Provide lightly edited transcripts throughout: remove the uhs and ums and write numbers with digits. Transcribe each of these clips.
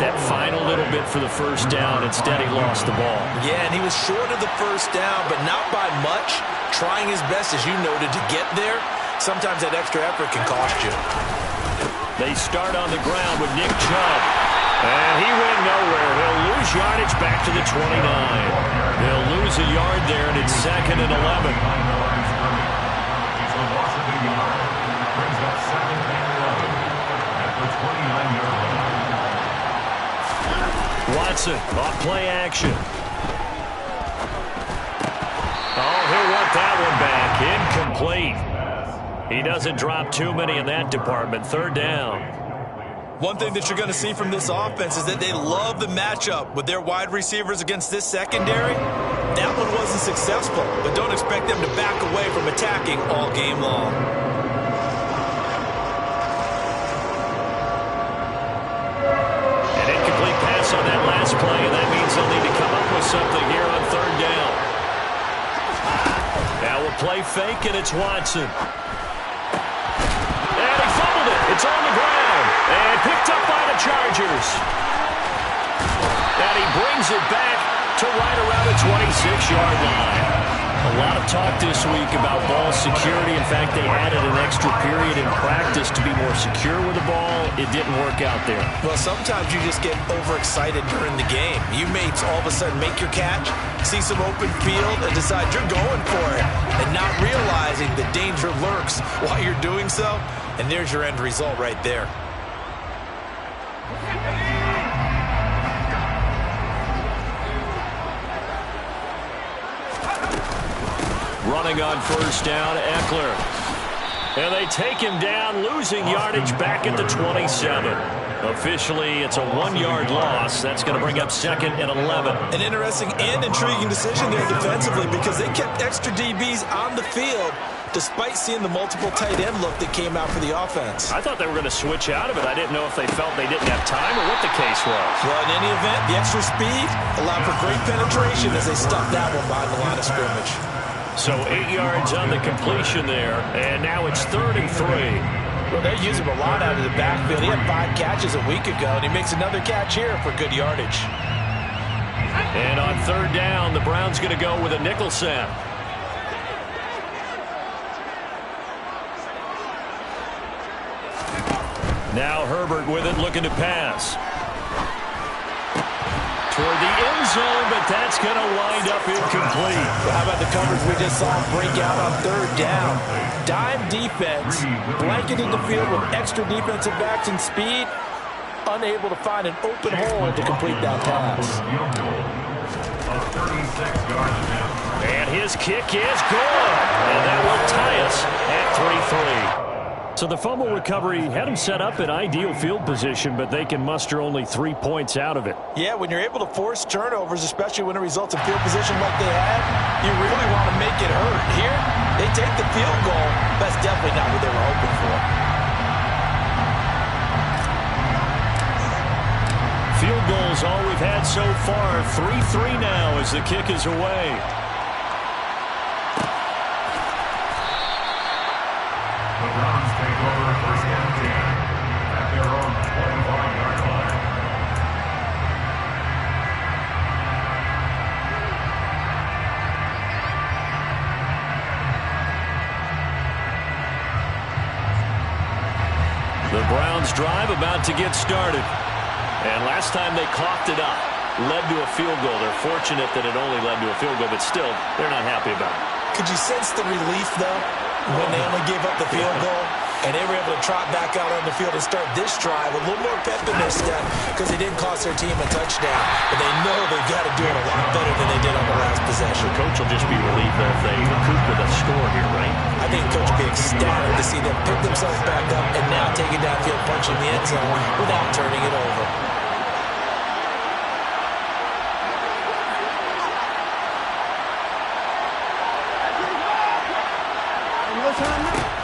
that final little bit for the first down. Instead, he lost the ball. Yeah, and he was short of the first down, but not by much. Trying his best, as you noted, to get there. Sometimes that extra effort can cost you. They start on the ground with Nick Chubb. And he went nowhere. He'll lose yardage back to the 29. They'll lose a yard there, and it's 2nd and 11. Watson, off play action. Oh, he'll want that one back. Incomplete. He doesn't drop too many in that department. 3rd down. One thing that you're going to see from this offense is that they love the matchup with their wide receivers against this secondary. That one wasn't successful, but don't expect them to back away from attacking all game long. An incomplete pass on that last play, and that means they'll need to come up with something here on 3rd down. Now we'll play fake, and it's Watson. And he fumbled it. It's on the ground. And picked up by the Chargers. And he brings it back to right around the 26-yard line. A lot of talk this week about ball security. In fact, they added an extra period in practice to be more secure with the ball. It didn't work out there. Well, sometimes you just get overexcited during the game. You may all of a sudden make your catch, see some open field, and decide you're going for it, and not realizing the danger lurks while you're doing so. And there's your end result right there. Running on 1st down, Eckler. And they take him down, losing yardage back at the 27. Officially, it's a 1-yard loss. That's going to bring up 2nd and 11. An interesting and intriguing decision there defensively, because they kept extra DBs on the field despite seeing the multiple tight end look that came out for the offense. I thought they were going to switch out of it. I didn't know if they felt they didn't have time or what the case was. Well, in any event, the extra speed allowed for great penetration as they stuffed that one behind the line of scrimmage. So 8 yards on the completion there, and now it's 3rd and 3. Well, they use him a lot out of the backfield. He had 5 catches a week ago, and he makes another catch here for good yardage. And on 3rd down, the Browns going to go with a nickel set. Now Herbert with it, looking to pass. Toward the end zone, but that's going to wind up incomplete. How about the coverage we just saw break out on 3rd down? Dime defense, blanketed the field with extra defensive backs and speed, unable to find an open hole to complete that pass. And his kick is good, and that will tie us at 3-3. So the fumble recovery had them set up in ideal field position, but they can muster only 3 points out of it. Yeah, when you're able to force turnovers, especially when it results in field position like they had, you really want to make it hurt. Here, they take the field goal. That's definitely not what they were hoping for. Field goals all we've had so far. 3-3 now as the kick is away. The Browns take over 1st and 10 at their own 25-yard line. The Browns drive about to get started. And last time they coughed it up, led to a field goal. They're fortunate that it only led to a field goal, but still, they're not happy about it. Could you sense the relief, though, when they only gave up the field goal? And they were able to trot back out on the field and start this drive with a little more pep in their step because they didn't cost their team a touchdown. But they know they've got to do it a lot better than they did on the last possession. The coach will just be relieved that if they recoup with a score here, right? I think Coach will be ecstatic to see them pick themselves back up and now take it downfield, punching the end zone without turning it over.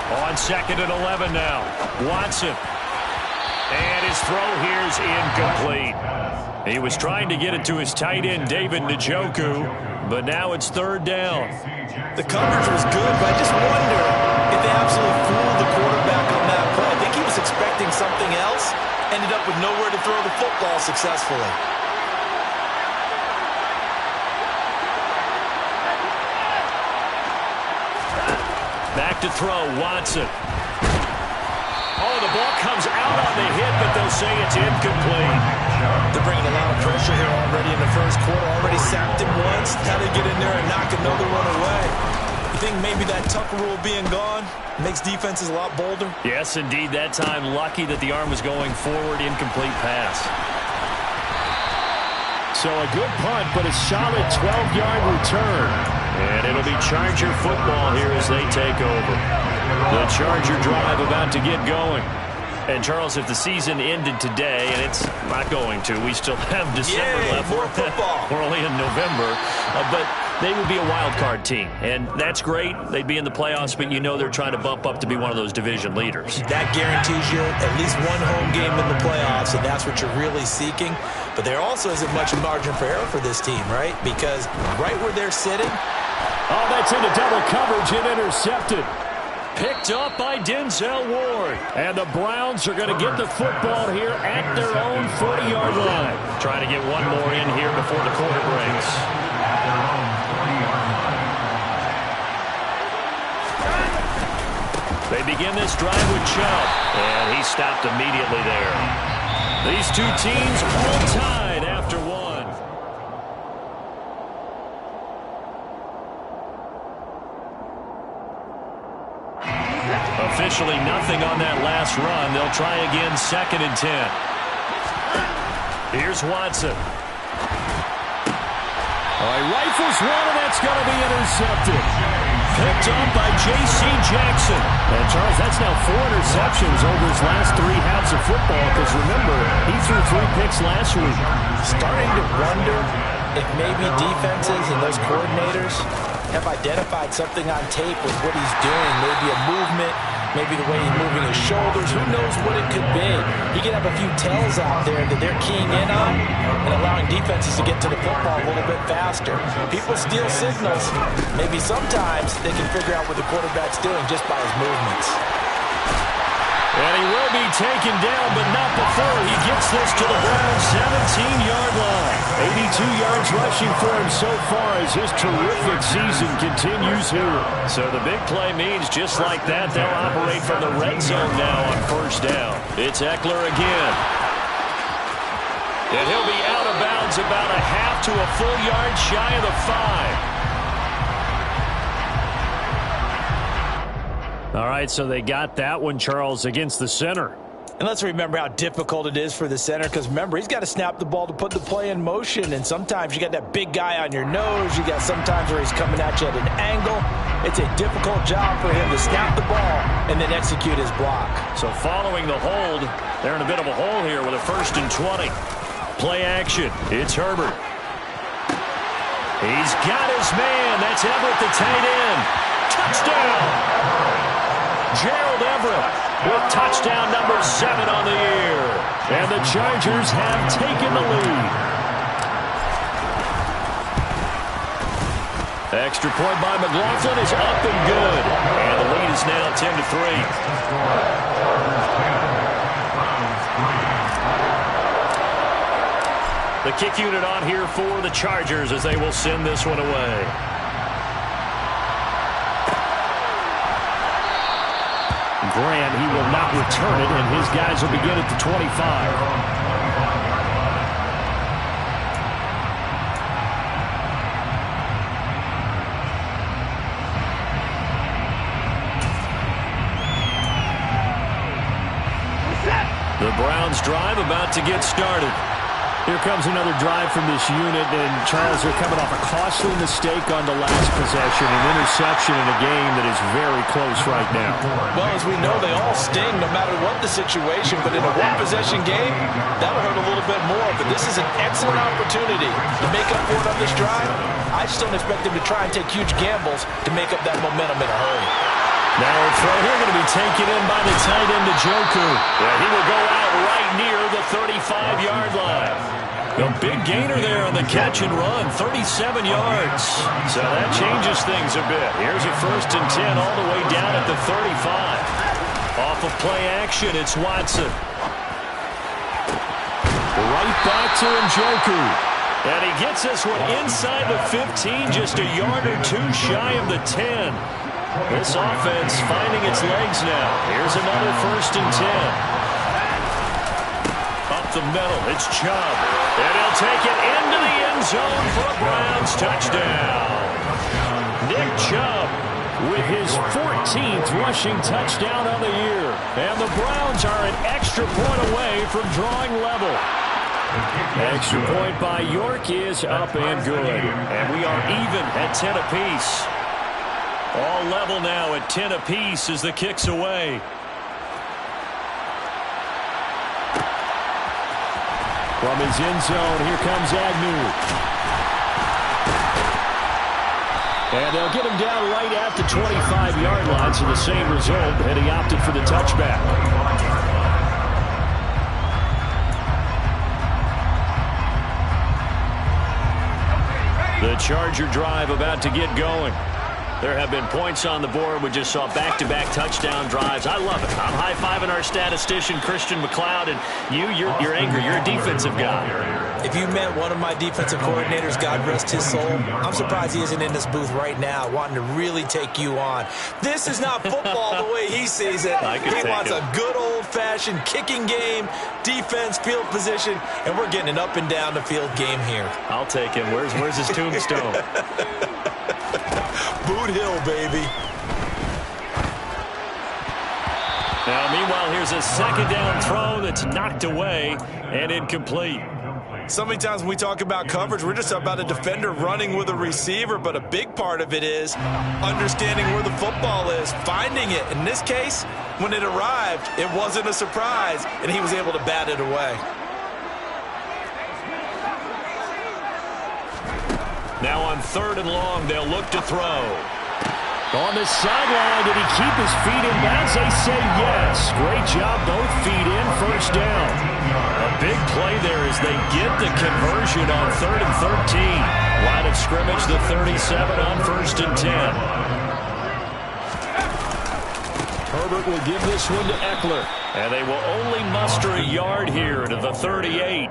On 2nd and 11 now. Watson. And his throw here is incomplete. He was trying to get it to his tight end, David Njoku, but now it's 3rd down. The coverage was good, but I just wonder if they absolutely fooled the quarterback on that play. I think he was expecting something else, ended up with nowhere to throw the football successfully. Back to throw, Watson. Oh, the ball comes out on the hit, but they'll say it's incomplete. They're bringing a lot of pressure here already in the first quarter. Already sacked him once. Now they get in there and knock another one away. You think maybe that Tucker rule being gone makes defenses a lot bolder? Yes, indeed. That time, lucky that the arm was going forward. Incomplete pass. So a good punt, but a solid 12-yard return. And it'll be Charger football here as they take over. The Charger drive about to get going. And, Charles, if the season ended today, and it's not going to, we still have December left. More football. We're only in November. But they would be a wild card team. And that's great. They'd be in the playoffs, but you know they're trying to bump up to be one of those division leaders. That guarantees you at least one home game in the playoffs, and that's what you're really seeking. But there also isn't much margin for error for this team, right? Because right where they're sitting. Oh, that's into double coverage and intercepted. Picked up by Denzel Ward. And the Browns are going to get the football here at their own 40-yard line. Trying to get one more in here before the quarter breaks. They begin this drive with Chubb. And he stopped immediately there. These two teams all tied after one. Officially nothing on that last run. They'll try again, 2nd and 10. Here's Watson. All right, rifles one, and that's going to be intercepted. Picked up by J.C. Jackson. And, Charles, that's now 4 interceptions over his last 3 halves of football, because, remember, he threw 3 picks last week. Starting to wonder if maybe defenses and those coordinators have identified something on tape with what he's doing. Maybe a movement, maybe the way he's moving his shoulders. Who knows what it could be? He could have a few tells out there that they're keying in on and allowing defenses to get to the football a little bit faster. People steal signals. Maybe sometimes they can figure out what the quarterback's doing just by his movements. And he will be taken down, but not before he gets this to the Browns' 17-yard line. 82 yards rushing for him so far as his terrific season continues here. So the big play means just like that, they'll operate from the red zone now on 1st down. It's Eckler again. And he'll be out of bounds about a half to a full yard shy of the 5. All right, so they got that one, Charles, against the center. And let's remember how difficult it is for the center, because remember, he's got to snap the ball to put the play in motion, and sometimes you got that big guy on your nose. You got sometimes where he's coming at you at an angle. It's a difficult job for him to snap the ball and then execute his block. So following the hold, they're in a bit of a hole here with a 1st and 20. Play action. It's Herbert. He's got his man. That's Everett, the tight end. Touchdown! Gerald Everett with touchdown number 7 on the year. And the Chargers have taken the lead. Extra point by McLaughlin is up and good. And the lead is now 10-3. The kick unit on here for the Chargers as they will send this one away. Grant, he will not return it, and his guys will begin at the 25. The Browns drive about to get started. Here comes another drive from this unit, and Charles, are coming off a costly mistake on the last possession, an interception in a game that is very close right now. Well, as we know, they all sting no matter what the situation, but in a one-possession game, that'll hurt a little bit more, but this is an excellent opportunity to make up for it on this drive. I just don't expect them to try and take huge gambles to make up that momentum in a hurry. Now a throw here going to be taken in by the tight end, Njoku. Yeah, he will go out right near the 35-yard line. A big gainer there on the catch and run, 37 yards. So that changes things a bit. Here's a 1st and 10 all the way down at the 35. Off of play action, it's Watson. Right back to Njoku. And he gets this one inside the 15, just a yard or two shy of the 10. This offense finding its legs now. Here's another 1st and 10. Up the middle, it's Chubb. And he'll take it into the end zone for a Browns touchdown. Nick Chubb with his 14th rushing touchdown of the year. And the Browns are an extra point away from drawing level. Extra point by York is up and good. And we are even at 10 apiece. All level now at 10 apiece as the kick's away. From his end zone, here comes Agnew. And they'll get him down right at the 25-yard line, so the same result, and he opted for the touchback. The Charger drive about to get going. There have been points on the board. We just saw back-to-back touchdown drives. I love it. I'm high-fiving our statistician, Christian McLeod, and you're angry. You're a defensive guy. If you met one of my defensive coordinators, God rest his soul, I'm surprised he isn't in this booth right now wanting to really take you on. This is not football the way he sees it. He wants a good old-fashioned kicking game, defense, field position, and we're getting an up-and-down-the-field game here. I'll take him. Where's his tombstone? Boot Hill, baby. Now, meanwhile, here's a 2nd down throw that's knocked away and incomplete. So many times when we talk about coverage, we're just about a defender running with a receiver, but a big part of it is understanding where the football is, finding it. In this case, when it arrived, it wasn't a surprise, and he was able to bat it away. Now on 3rd and long, they'll look to throw. On the sideline, did he keep his feet in bounds? They say yes. Great job, both feet in, 1st down. A big play there as they get the conversion on 3rd and 13. Line of scrimmage, the 37 on 1st and 10. Herbert will give this one to Eckler. And they will only muster a yard here to the 38.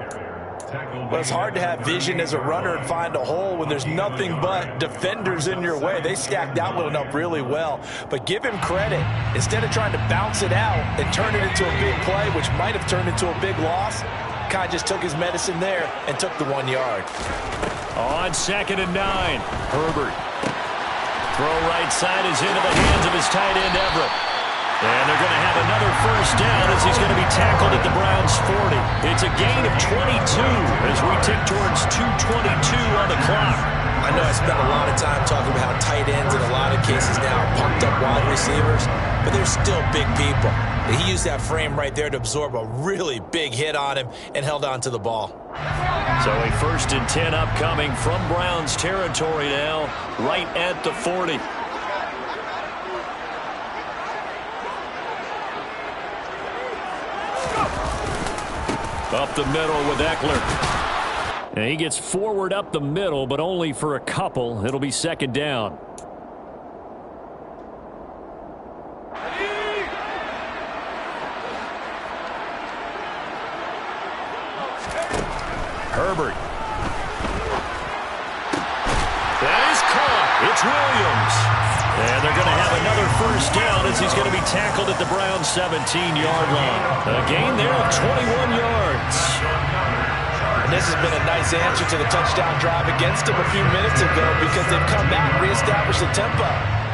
Well, it's hard to have vision as a runner and find a hole when there's nothing but defenders in your way. They stacked that one up really well. But give him credit. Instead of trying to bounce it out and turn it into a big play, which might have turned into a big loss, Kai just took his medicine there and took the 1 yard. On 2nd and 9, Herbert. Throw right side is into the hands of his tight end, Everett. And they're going to have another 1st down as he's going to be tackled at the Browns' 40. It's a gain of 22 as we tick towards 2:22 on the clock. I know I spent a lot of time talking about how tight ends in a lot of cases now are pumped up wide receivers, but they're still big people. He used that frame right there to absorb a really big hit on him and held on to the ball. So a 1st and 10 upcoming from Browns territory now, right at the 40. Up the middle with Eckler. And he gets forward up the middle, but only for a couple. It'll be 2nd down. Herbert. That is caught. It's Williams. And they're going to have another 1st down as he's going to be tackled at the Browns' 17-yard line. A gain there of 21 yards. And this has been a nice answer to the touchdown drive against them a few minutes ago because they've come back and reestablished the tempo.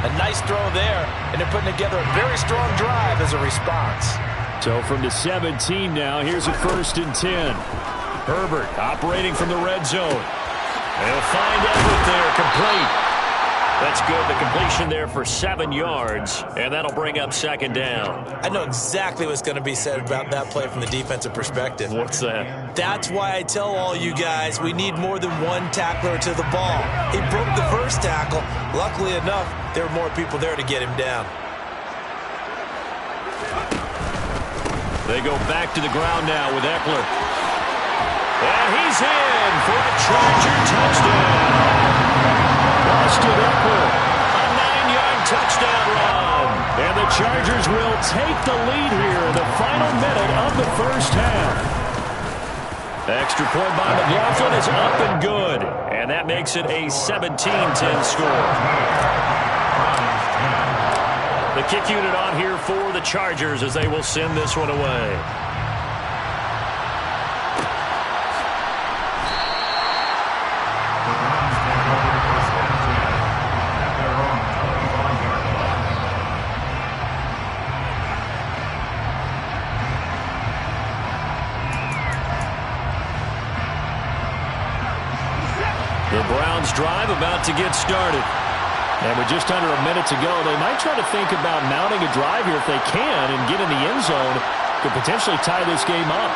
A nice throw there, and they're putting together a very strong drive as a response. So from the 17 now, here's a 1st and 10. Herbert operating from the red zone. They'll find Everett there, complete. That's good. The completion there for 7 yards, and that'll bring up 2nd down. I know exactly what's going to be said about that play from the defensive perspective. What's that? That's why I tell all you guys we need more than one tackler to the ball. He broke the 1st tackle. Luckily enough, there were more people there to get him down. They go back to the ground now with Eckler. And he's in for a Charger touchdown. Austin Eckler, a 9-yard touchdown run. And the Chargers will take the lead here in the final minute of the 1st half. Extra point by McLaughlin is up and good. And that makes it a 17-10 score. The kick unit on here for the Chargers as they will send this one away. The Browns drive about to get started. And with just under a minute to go, they might try to think about mounting a drive here if they can and get in the end zone. Could potentially tie this game up.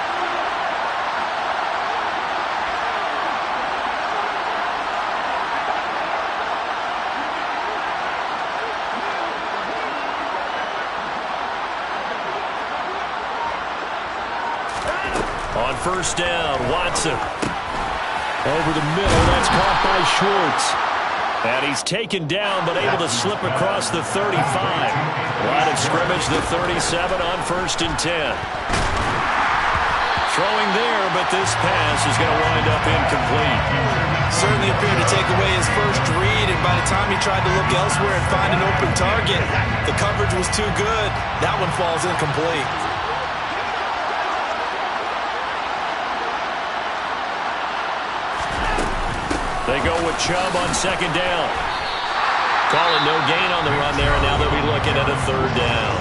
On first down, Watson. Over the middle, that's caught by Schwartz. And he's taken down, but able to slip across the 35. Line of scrimmage, the 37 on 1st and 10. Throwing there, but this pass is going to wind up incomplete. Certainly appeared to take away his first read, and by the time he tried to look elsewhere and find an open target, the coverage was too good. That one falls incomplete. They go with Chubb on 2nd down. Calling no gain on the run there, and now they'll be looking at a 3rd down.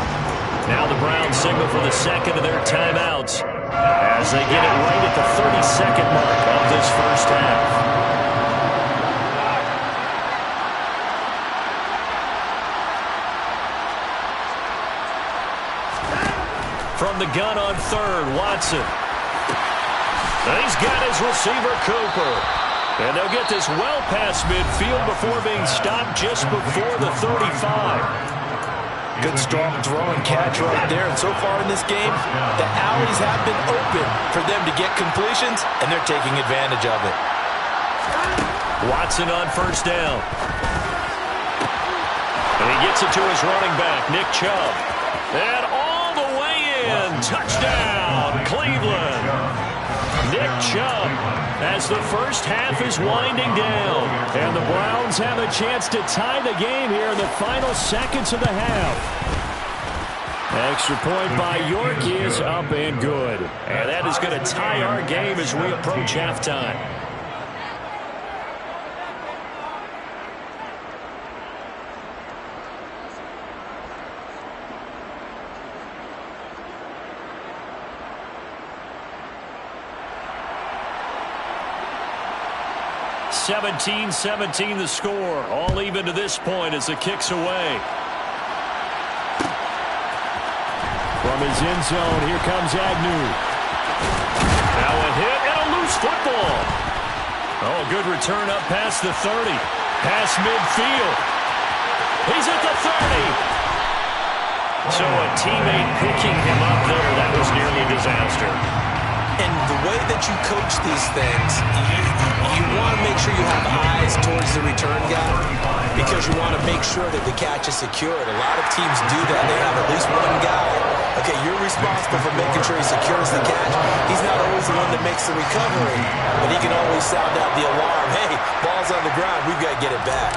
Now the Browns signal for the second of their timeouts as they get it right at the 32nd mark of this first half. From the gun on 3rd, Watson. And he's got his receiver, Cooper. And they'll get this well past midfield before being stopped just before the 35. Good, strong throw and catch right there. And so far in this game, the alleys have been open for them to get completions, and they're taking advantage of it. Watson on 1st down. And he gets it to his running back, Nick Chubb. And all the way in. Touchdown, Cleveland. Nick Chubb, as the first half is winding down. And the Browns have a chance to tie the game here in the final seconds of the half. Extra point by York is up and good. And that is going to tie our game as we approach halftime. (17-17) the score. All even to this point as the kick's away. From his end zone, here comes Agnew. Now a hit and a loose football. Oh, good return up past the 30. Past midfield. He's at the 30. So a teammate picking him up there, that was nearly a disaster. And the way that you coach these things, you want to make sure you have eyes towards the return guy because you want to make sure that the catch is secured. A lot of teams do that. They have at least one guy. Okay, you're responsible for making sure he secures the catch. He's not always the one that makes the recovery, but he can always sound out the alarm. Hey, ball's on the ground. We've got to get it back.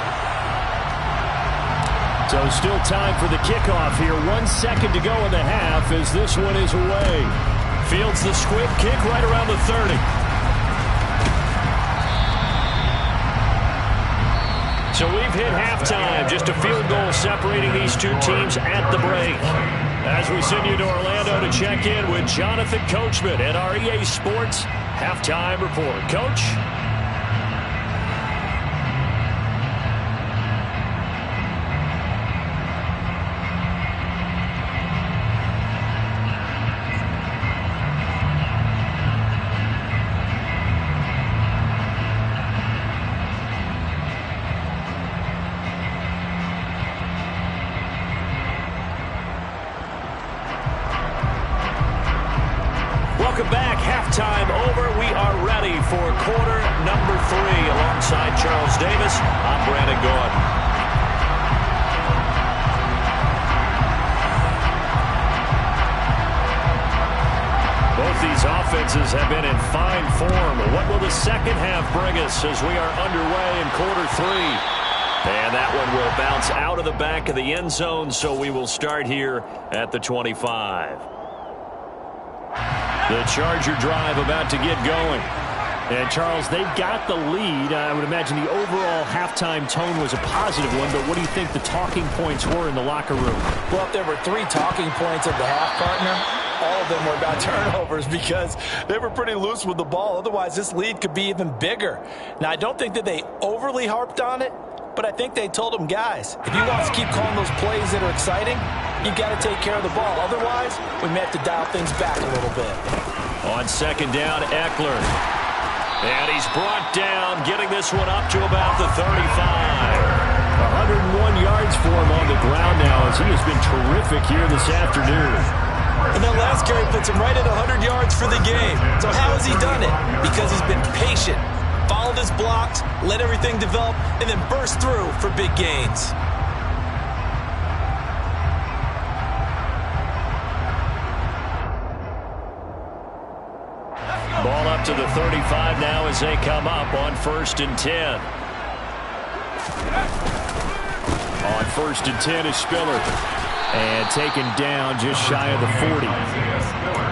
So still time for the kickoff here. 1 second to go in the half as this one is away. Fields the squib kick right around the 30. So we've hit halftime. Just a field goal separating these two teams at the break. As we send you to Orlando to check in with Jonathan Coachman at our EA Sports Halftime Report. Coach? Welcome back. Halftime over. We are ready for quarter number 3. Alongside Charles Davis, I'm Brandon Gordon. Both Both these offenses have been in fine form. What will the second half bring us as we are underway in quarter 3? And that one will bounce out of the back of the end zone, so we will start here at the 25. The Charger drive about to get going. And, Charles, they've got the lead. I would imagine the overall halftime tone was a positive one, but what do you think the talking points were in the locker room? Well, if there were 3 talking points at the half, partner, all of them were about turnovers because they were pretty loose with the ball. Otherwise, this lead could be even bigger. Now, I don't think that they overly harped on it, but I think they told them, guys, if you want to keep calling those plays that are exciting, you've got to take care of the ball. Otherwise, we may have to dial things back a little bit. On second down, Eckler. And he's brought down, getting this one up to about the 35. 101 yards for him on the ground now as he has been terrific here this afternoon. And that last carry puts him right at 100 yards for the game. So how has he done it? Because he's been patient, followed his blocks, let everything develop, and then burst through for big gains. Ball up to the 35 now as they come up on 1st and 10. On 1st and 10 is Spiller. And taken down just shy of the 40.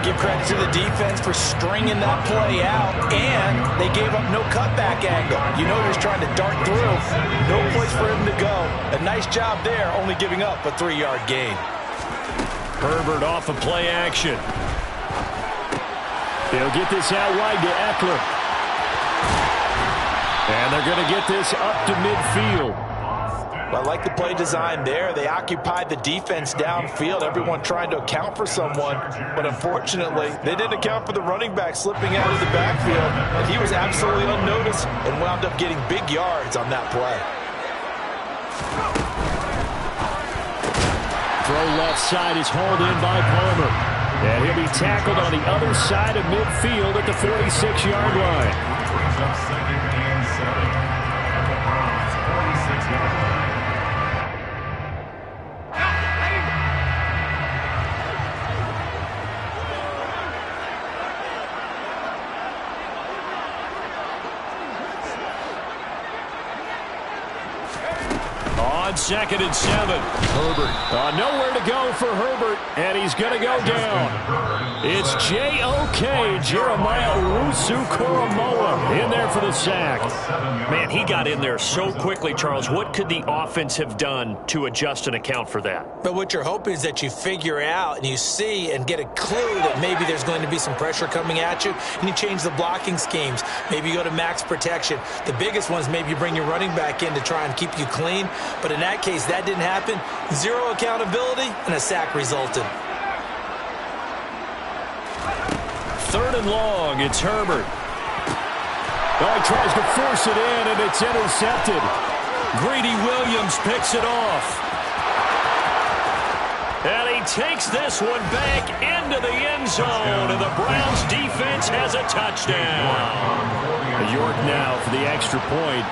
Give credit to the defense for stringing that play out, and they gave up no cutback angle. You know he's trying to dart through. No place for him to go. A nice job there, only giving up a 3-yard gain. Herbert off of play action. They'll get this out wide to Eckler. And they're going to get this up to midfield. Well, I like the play design there. They occupied the defense downfield, everyone trying to account for someone. But unfortunately, they didn't account for the running back slipping out of the backfield. And he was absolutely unnoticed and wound up getting big yards on that play. Throw left side is hauled in by Palmer. And he'll be tackled on the other side of midfield at the 46-yard line. Brings up 2nd and 7 at the Browns' 46-yard line. On 2nd and 7. Herbert. Nowhere to go for Herbert, and he's going to go down. It's J.O.K. Jeremiah Owusu-Koramoah in there for the sack. Man, he got in there so quickly, Charles. What could the offense have done to adjust and account for that? But what you're hoping is that you figure out and you see and get a clue that maybe there's going to be some pressure coming at you, and you change the blocking schemes. Maybe you go to max protection. The biggest one is maybe you bring your running back in to try and keep you clean. But in that case, that didn't happen. 0 accountability, and a sack resulted. 3rd and long, it's Herbert. Oh, he tries to force it in, and it's intercepted. Greedy Williams picks it off. And he takes this one back into the end zone, and the Browns defense has a touchdown. York now for the extra point.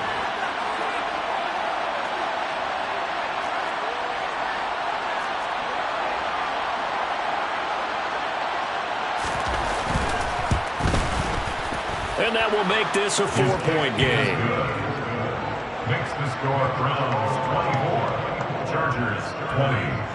And that will make this a 4-point game. Makes the score Browns 24, Chargers 20.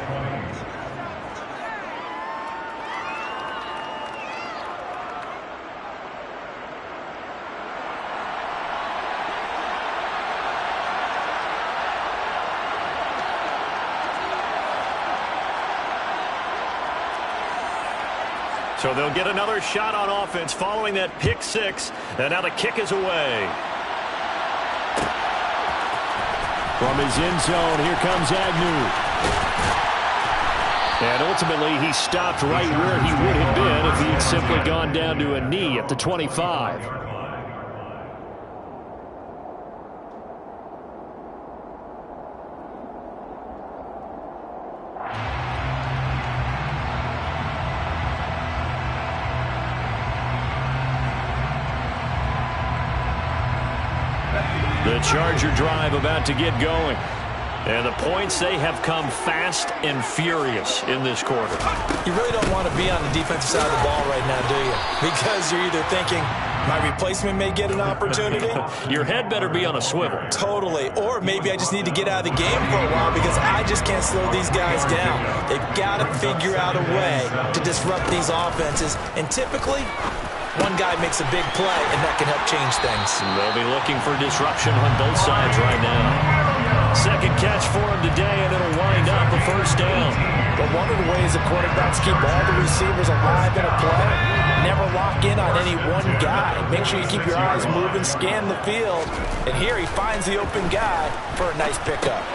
So they'll get another shot on offense following that pick 6. And now the kick is away. From his end zone, here comes Agnew. And ultimately, he stopped right where he would have been if he had simply gone down to a knee at the 25. The Charger drive about to get going. And the points, they have come fast and furious in this quarter. You really don't want to be on the defensive side of the ball right now, do you? Because you're either thinking, my replacement may get an opportunity. Your head better be on a swivel. Totally. Or maybe I just need to get out of the game for a while because I just can't slow these guys down. They've got to figure out a way to disrupt these offenses. And typically, one guy makes a big play, and that can help change things. They'll be looking for disruption on both sides right now. Second catch for him today, and it'll wind up a first down. But one of the ways the quarterbacks keep all the receivers alive in a play, never lock in on any one guy. Make sure you keep your eyes moving, scan the field. And here he finds the open guy for a nice pickup.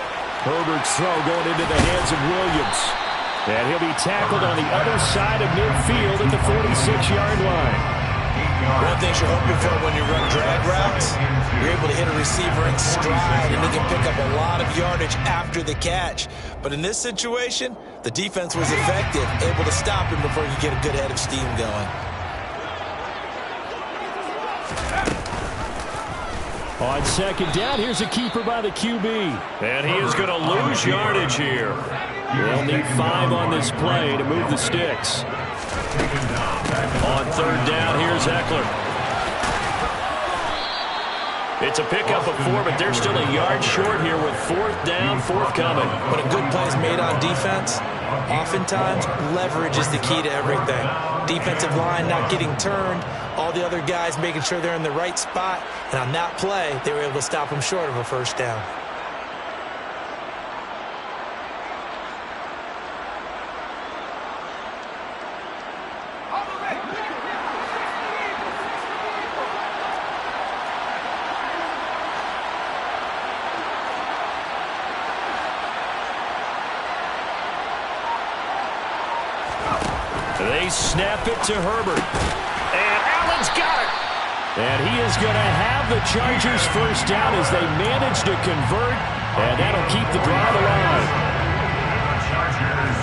Herbert's throw going into the hands of Williams. And he'll be tackled on the other side of midfield at the 46-yard line. One thing you're hoping for when you run drag routes, you're able to hit a receiver in stride, and he can pick up a lot of yardage after the catch. But in this situation, the defense was effective, able to stop him before he could get a good head of steam going. On second down, here's a keeper by the QB. And he is going to lose yardage here. They'll need 5 on this play to move the sticks. On third down, here's Eckler. It's a pickup of 4, but they're still a yard short here with fourth down, forthcoming. When a good play is made on defense, oftentimes leverage is the key to everything. Defensive line not getting turned, all the other guys making sure they're in the right spot, and on that play, they were able to stop them short of a first down. They snap it to Herbert. And Allen's got it. And he is going to have the Chargers first down as they manage to convert. And that'll keep the drive alive. Chargers,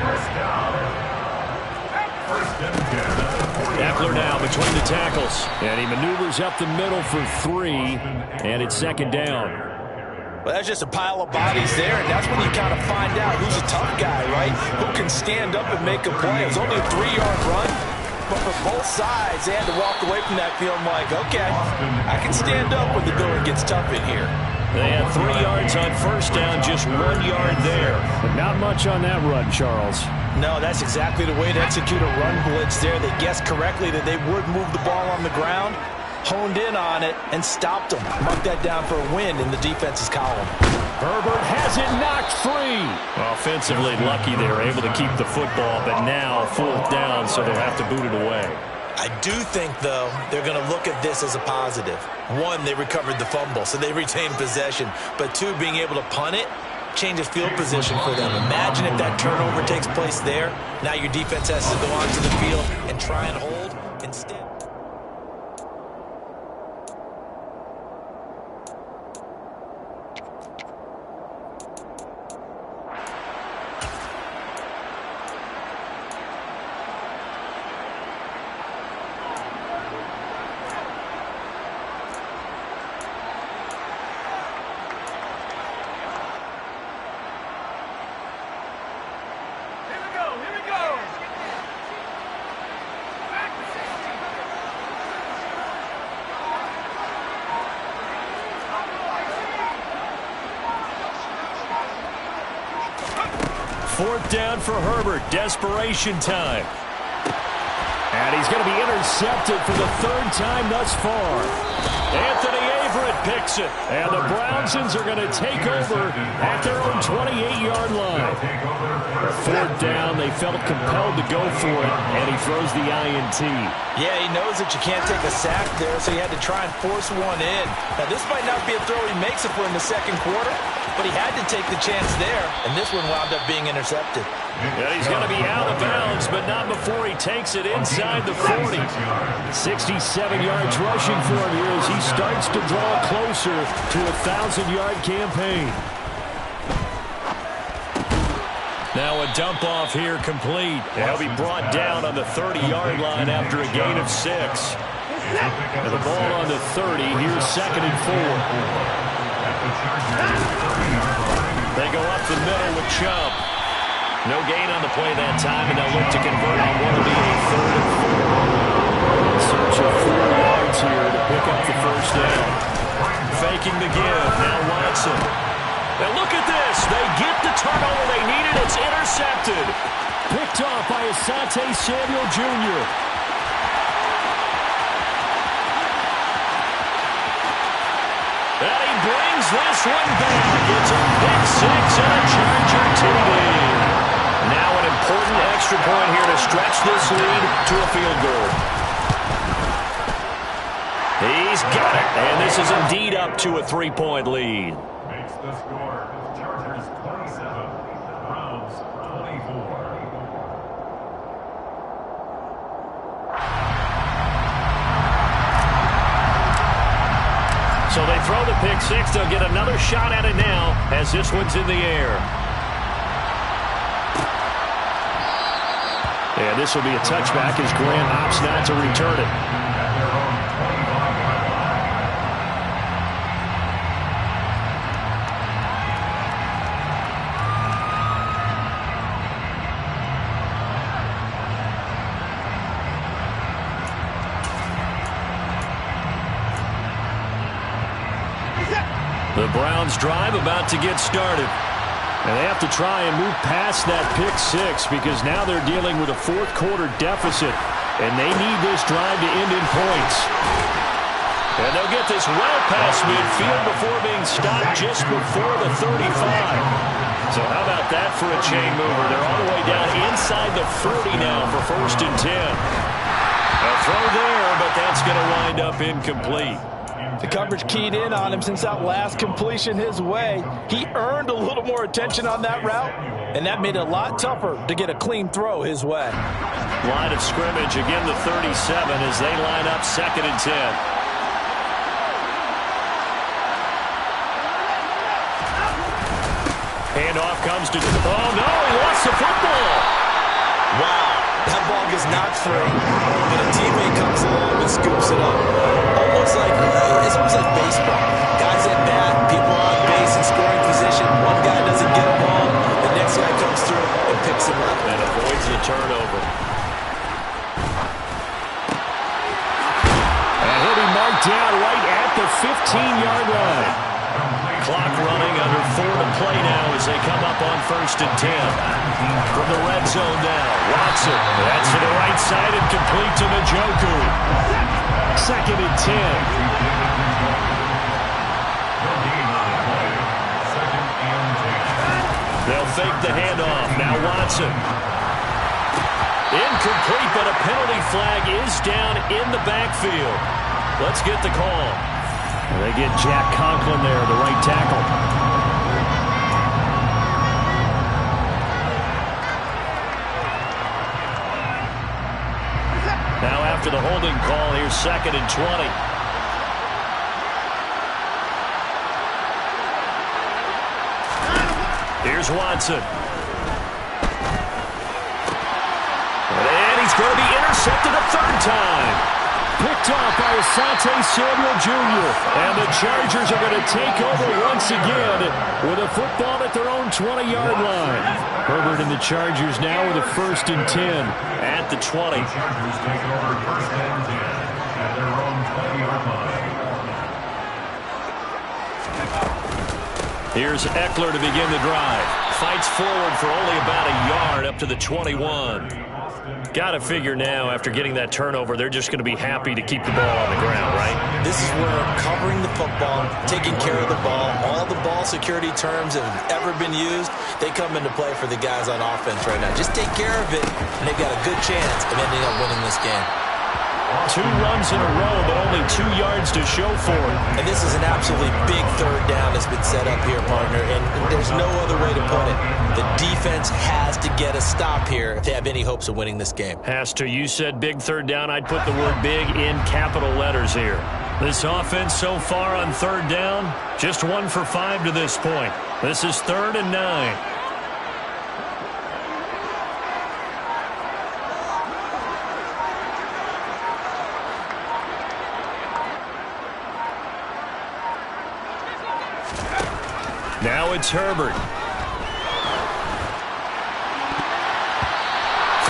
first down. First and 10. Eckler now between the tackles. And he maneuvers up the middle for 3. And it's second down. Well, that's just a pile of bodies there, and that's when you kind of find out who's a tough guy, right? Who can stand up and make a play. It was only a 3-yard run, but for both sides, they had to walk away from that feeling like, okay, I can stand up when the going gets tough in here. They had 3 yards on first down, just 1 yard there. But not much on that run, Charles. No, that's exactly the way to execute a run blitz there. They guessed correctly that they would move the ball on the ground, honed in on it, and stopped them. Mark that down for a win in the defense's column. Herbert has it knocked free. Offensively lucky they were able to keep the football, but now fourth down, so they'll have to boot it away. I do think, though, they're going to look at this as a positive. 1, they recovered the fumble, so they retained possession. But 2, being able to punt it changes field position for them. Imagine if that turnover takes place there. Now your defense has to go onto the field and try and hold instead. Fourth down for Herbert. Desperation time. And he's going to be intercepted for the 3rd time thus far. Anthony Averett picks it. And the Brownsons are going to take over at their own 28-yard line. 4th down, they felt compelled to go for it, and he throws the INT. Yeah, he knows that you can't take a sack there, so he had to try and force one in. Now, this might not be a throw he makes it for in the second quarter, but he had to take the chance there, and this one wound up being intercepted. Yeah, he's going to be out of bounds, but not before he takes it inside the 40. 67 yards rushing for him here as he starts to draw closer to a 1,000-yard campaign. Now a dump off here complete. He'll be brought down on the 30-yard line after a gain of 6. And the ball on the 30. Here's 2nd and 4. They go up the middle with Chubb. No gain on the play that time, and they'll look to convert on what will be a 3rd and 4. Search of 4 yards here to pick up the first down. Faking the give. Now Watson. And look at this. They get the turnover they needed. It's intercepted. Picked off by Asante Samuel Jr. And he brings this one back. It's a pick 6 and a Charger TD. Now an important extra point here to stretch this lead to a field goal. He's got it. And this is indeed up to a 3-point lead. Makes the score. Chargers 27. Browns 24. So they throw the pick 6. They'll get another shot at it now as this one's in the air. And this will be a touchback as Grant opts not to return it. The Browns drive about to get started. And they have to try and move past that pick 6 because now they're dealing with a 4th quarter deficit, and they need this drive to end in points. And they'll get this well past midfield before being stopped just before the 35. So how about that for a chain mover? They're all the way down inside the 40 now for 1st and 10. A throw there, but that's going to wind up incomplete. The coverage keyed in on him since that last completion his way. He earned a little more attention on that route, and that made it a lot tougher to get a clean throw his way. Line of scrimmage, again the 37 as they line up 2nd and 10. Handoff comes to, oh no, he lost the football. Wow, that ball gets knocked free, but a teammate comes along and scoops it up. It's almost like baseball. Guys at bat, people on base in scoring position. One guy doesn't get a ball, the next guy comes through and picks him up. And avoids the turnover. And he'll be marked down right at the 15-yard line. Clock running, under 4 to play now as they come up on 1st and 10. From the red zone now, Watson. That's to the right side and complete to Njoku. 2nd and 10. They'll fake the handoff. Now Watson. Incomplete, but a penalty flag is down in the backfield. Let's get the call. And they get Jack Conklin there, the right tackle. Now after the holding call, here's 2nd and 20. Here's Watson. And he's going to be intercepted a 3rd time. Picked off by Asante Samuel Jr. And the Chargers are going to take over once again with a football at their own 20-yard line. Herbert and the Chargers now with a 1st and 10 at the 20. The Chargers take over 1st and 10 at their own 20-yard line. Here's Eckler to begin the drive. Fights forward for only about a yard up to the 21. Got to figure now, after getting that turnover, they're just going to be happy to keep the ball on the ground, right? This is where covering the football, taking care of the ball, all the ball security terms that have ever been used, they come into play for the guys on offense right now. Just take care of it, and they've got a good chance of ending up winning this game. 2 runs in a row, but only 2 yards to show for it. And this is an absolutely big 3rd down that's been set up here, partner, and there's no other way to put it. The defense has to get a stop here if they have any hopes of winning this game. Has to. You said big 3rd down. I'd put the word big in capital letters here. This offense so far on 3rd down, just 1 for 5 to this point. This is 3rd and 9. Now it's Herbert.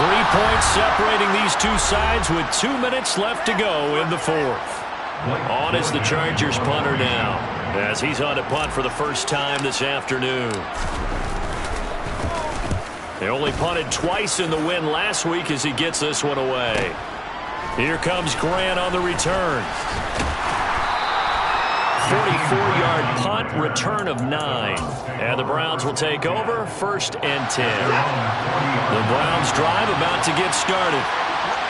3 points separating these two sides with 2 minutes left to go in the fourth. On is the Chargers punter now, as he's on to punt for the first time this afternoon. They only punted twice in the win last week as he gets this one away. Here comes Grant on the return. 44-yard punt, return of 9. And the Browns will take over, 1st and 10. The Browns drive about to get started.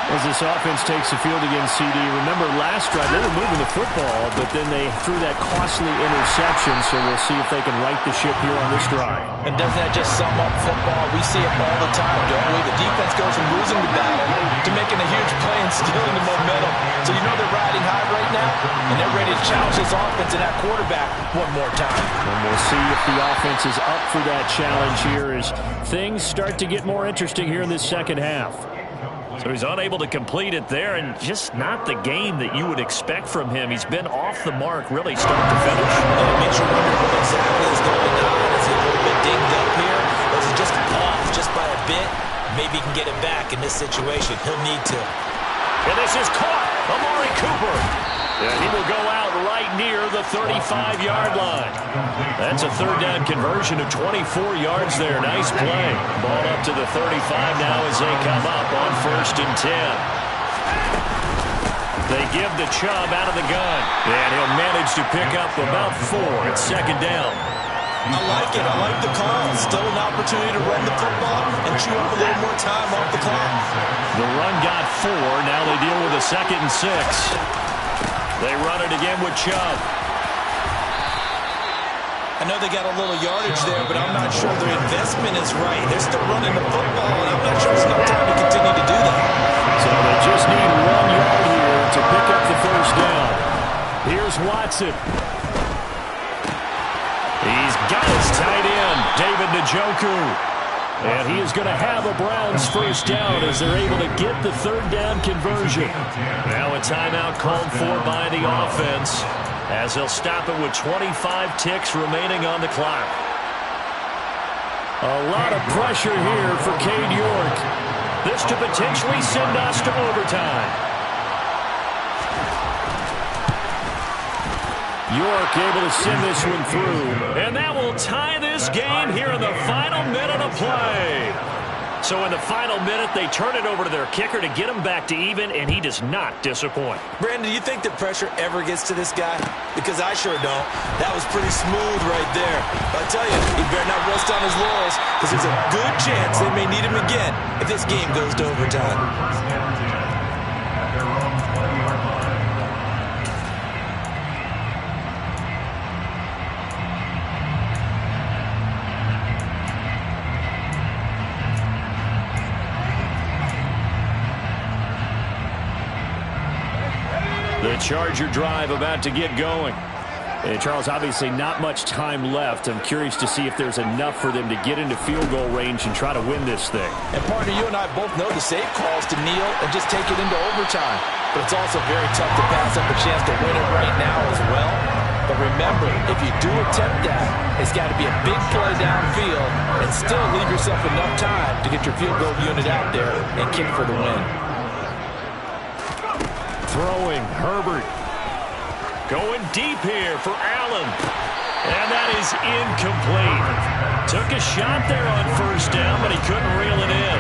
As this offense takes the field against CD, remember last drive they were moving the football, but then they threw that costly interception, so we'll see if they can right the ship here on this drive. And doesn't that just sum up football? We see it all the time, don't we? The defense goes from losing the battle to making a huge play and stealing the momentum. So you know they're riding high right now, and they're ready to challenge this offense and that quarterback one more time. And we'll see if the offense is up for that challenge here as things start to get more interesting here in this second half. So he's unable to complete it there, and just not the game that you would expect from him. He's been off the mark, really, start to finish. And it makes you wonder what exactly is going on. Is he a little bit dinged up here? Or is he just off just by a bit? Maybe he can get it back in this situation. He'll need to. And this is caught. Amari Cooper. And he will go out right near the 35-yard line. That's a third down conversion of 24 yards there. Nice play. Ball up to the 35 now as they come up on 1st and 10. They give the Chubb out of the gun. And he'll manage to pick up about 4 at 2nd down. I like it. I like the call. Still an opportunity to run the football and chew up a little more time off the clock. The run got 4. Now they deal with a 2nd and 6. They run it again with Chubb. I know they got a little yardage there, but I'm not sure their investment is right. They're still running the football, and I'm not sure it's enough time to continue to do that. So they just need 1 yard here to pick up the first down. Here's Watson. He's got his tight end, David Njoku. And he is going to have a Browns first down as they're able to get the third down conversion. Now a timeout called for by the offense as they'll stop it with 25 ticks remaining on the clock. A lot of pressure here for Cade York. This to potentially send us to overtime. York able to send this one through. And that will tie this game here in the final minute of play. So in the final minute, they turn it over to their kicker to get him back to even, and he does not disappoint. Brandon, do you think the pressure ever gets to this guy? Because I sure don't. That was pretty smooth right there. But I tell you, he better not rest on his laurels, because there's a good chance they may need him again if this game goes to overtime. The Charger drive about to get going. Hey, Charles, obviously not much time left. I'm curious to see if there's enough for them to get into field goal range and try to win this thing. And partner, you and I both know the safe calls to kneel and just take it into overtime. But it's also very tough to pass up a chance to win it right now as well. But remember, if you do attempt that, it's got to be a big play downfield and still leave yourself enough time to get your field goal unit out there and kick for the win. Throwing, Herbert. Going deep here for Allen. And that is incomplete. Took a shot there on first down, but he couldn't reel it in.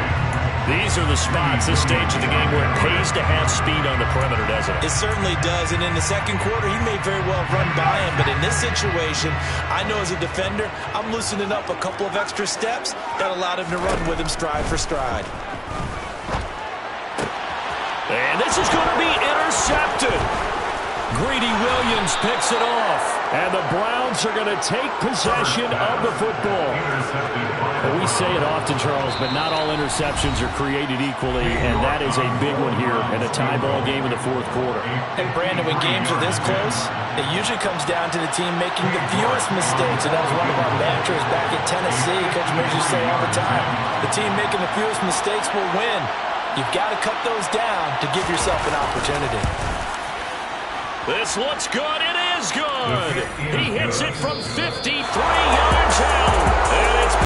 These are the spots, this stage of the game, where it pays to have speed on the perimeter, doesn't it? It certainly does, and in the second quarter, he may very well run by him, but in this situation, I know as a defender, I'm loosening up a couple of extra steps that allowed him to run with him stride for stride. And this is going to be intercepted. Greedy Williams picks it off. And the Browns are going to take possession of the football. Well, we say it often, Charles, but not all interceptions are created equally, and that is a big one here in a tie ball game in the fourth quarter. And Brandon, when games are this close, it usually comes down to the team making the fewest mistakes, and that was one of our mantras back at Tennessee. Coach Mears used to say all the time, the team making the fewest mistakes will win. You've got to cut those down to give yourself an opportunity. This looks good. It is good. He hits it from 53 yards out. And it's